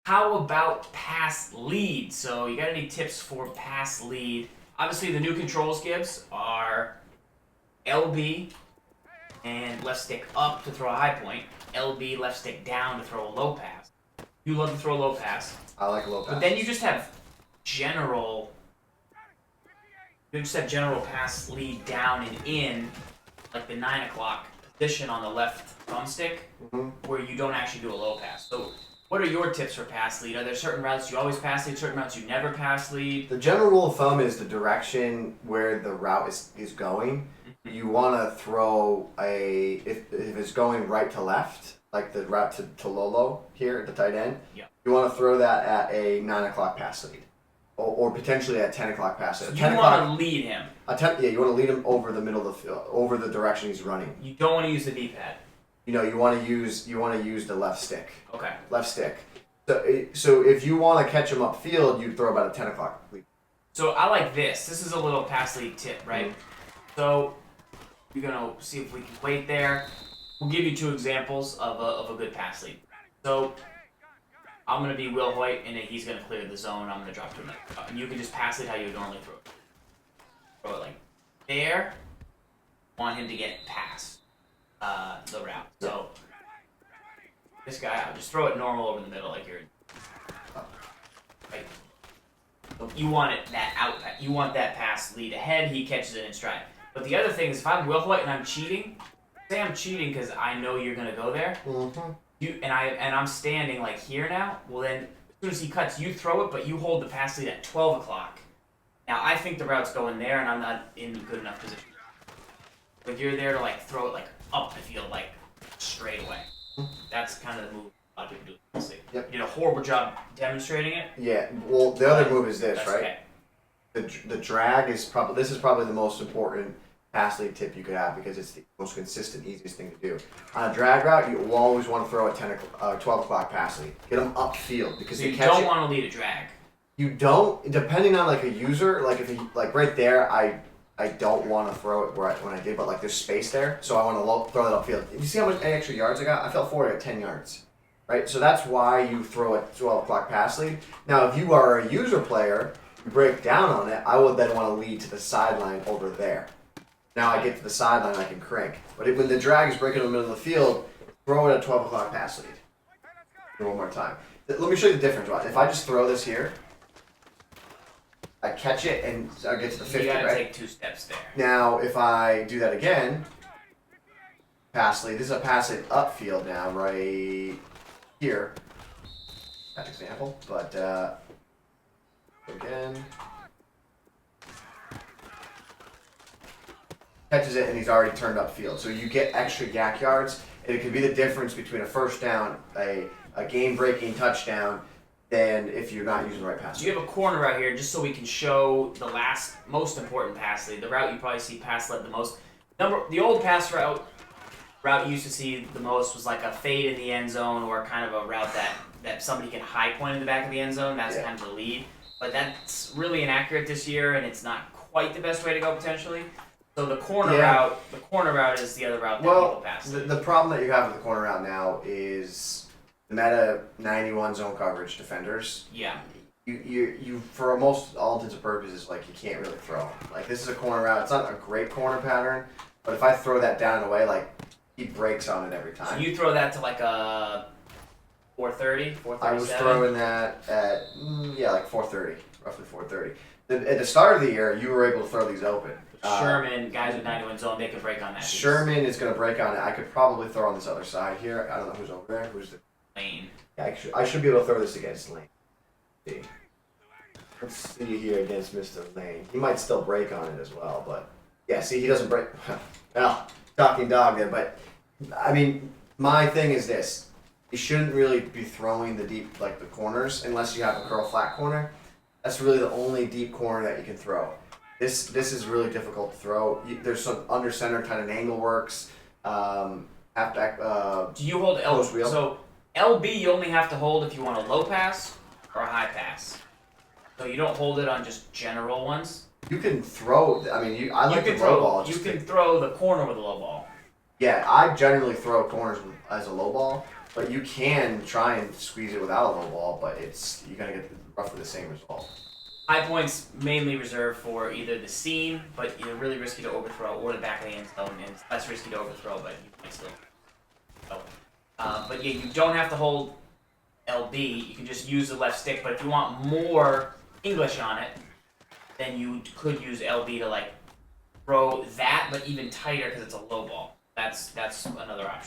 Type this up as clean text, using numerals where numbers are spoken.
How about pass lead? So you got any tips for pass lead? Obviously, the new controls gives are LB and left stick up to throw a high point, LB left stick down to throw a low pass. You love to throw a low pass. I like a low pass. But then you just have general. You just have general pass lead down and in, like the 9 o'clock position on the left thumbstick, where you don't actually do a low pass. So, what are your tips for pass lead? Are there certain routes you always pass lead, certain routes you never pass lead? The general rule of thumb is the direction where the route is going. You want to throw if it's going right to left, like the route to Lolo here at the tight end. Yeah. You want to throw that at a 9 o'clock pass lead, or potentially at 10 o'clock pass lead. So you want to lead him. You want to lead him over the middle of the field, over the direction he's running. You don't want to use the D-pad. You want to use the left stick. Okay. Left stick. So if you want to catch him upfield, you throw about a 10 o'clock lead. So I like this. This is a little pass lead tip, right? So you're gonna see if we can wait there. We'll give you 2 examples of a good pass lead. So I'm gonna be Will Hoyt, and he's gonna clear the zone. I'm gonna drop to him, and you can just pass it how you would normally throw it. Throw it like there. Want him to get past the route. So this guy, I'll just throw it normal over the middle, like you're. Right. So you want it that out. You want that pass lead ahead. He catches it in stride. But the other thing is, if I'm Will Hoyt and I'm cheating, say I'm cheating because I know you're gonna go there. And I'm standing like here now. Well then, as soon as he cuts, you throw it, but you hold the pass lead at 12 o'clock. Now I think the route's going there, and I'm not in good enough position. But you're there to like throw it like up the field, like straight away. That's kind of the move a lot of people do. Yep. You did a horrible job demonstrating it. Yeah. Well, the other move is this, right? Okay. The drag is probably the most important pass lead tip you could have because it's the most consistent, easiest thing to do. On a drag route, you will always want to throw a 12 o'clock pass lead. Get them upfield because So you don't want to lead a drag. You don't, depending on like a user, like if you, like right there, I don't want to throw it when I did, but like there's space there, so I want to throw that upfield. You see how much extra yards I got? I felt forward at 10 yards, right? So that's why you throw a 12 o'clock pass lead. Now, if you are a user player, you break down on it, I would then want to lead to the sideline over there. Now I get to the sideline, I can crank. But when the drag is breaking in the middle of the field, throw it at 12 o'clock pass lead. One more time. Let me show you the difference. If I just throw this here, I catch it and I get to the 50, you gotta right? take 2 steps there. Now, if I do that again, pass lead. This is a pass lead upfield now, right here. That example, but again, catches it and he's already turned upfield. So you get extra yak yards, and it could be the difference between a first down, a game-breaking touchdown, than if you're not using the right pass. You have a corner right here, just so we can show the most important pass lead. The route you probably see pass led the most. The old pass route you used to see the most was like a fade in the end zone, or kind of a route that somebody can high point in the back of the end zone. That's kind of the lead. But that's really inaccurate this year, and it's not quite the best way to go potentially. So the corner route is the other route that people pass. The problem that you have with the corner route now is the meta 91 zone coverage defenders. Yeah. You for most all intents and purposes, like you can't really throw. Like this is a corner route. It's not a great corner pattern, but if I throw that down and away, like he breaks on it every time. So you throw that to like a 430, 437? I was throwing that at like 430, roughly 430. At the start of the year, you were able to throw these open. Sherman, guys with 91 zone, they can break on that. Sherman is going to break on it. I could probably throw on this other side here. I don't know who's over there. Who's the Lane? Yeah, I should be able to throw this against Lane. See. Let's see here against Mr. Lane. He might still break on it as well, but yeah, see, he doesn't break. Well, talking dog there, but I mean, my thing is this: you shouldn't really be throwing the deep, like the corners, unless you have a curl flat corner. That's really the only deep corner that you can throw. This is really difficult to throw. There's some under center kind of angle works. Halfback. Do you hold L? Wheel. So LB you only have to hold if you want a low pass or a high pass. So you don't hold it on just general ones. You can throw. I mean, I like the low ball. You can throw the corner with a low ball. Yeah, I generally throw corners as a low ball, But you can try and squeeze it without a low ball, but you're gonna get roughly the same result. High points mainly reserved for either the seam, but either really risky to overthrow, or the back of the end zone, and it's less risky to overthrow, but you might still. So, but yeah, you don't have to hold LB. You can just use the left stick. But if you want more English on it, then you could use LB to like throw that, but even tighter because it's a low ball. That's another option.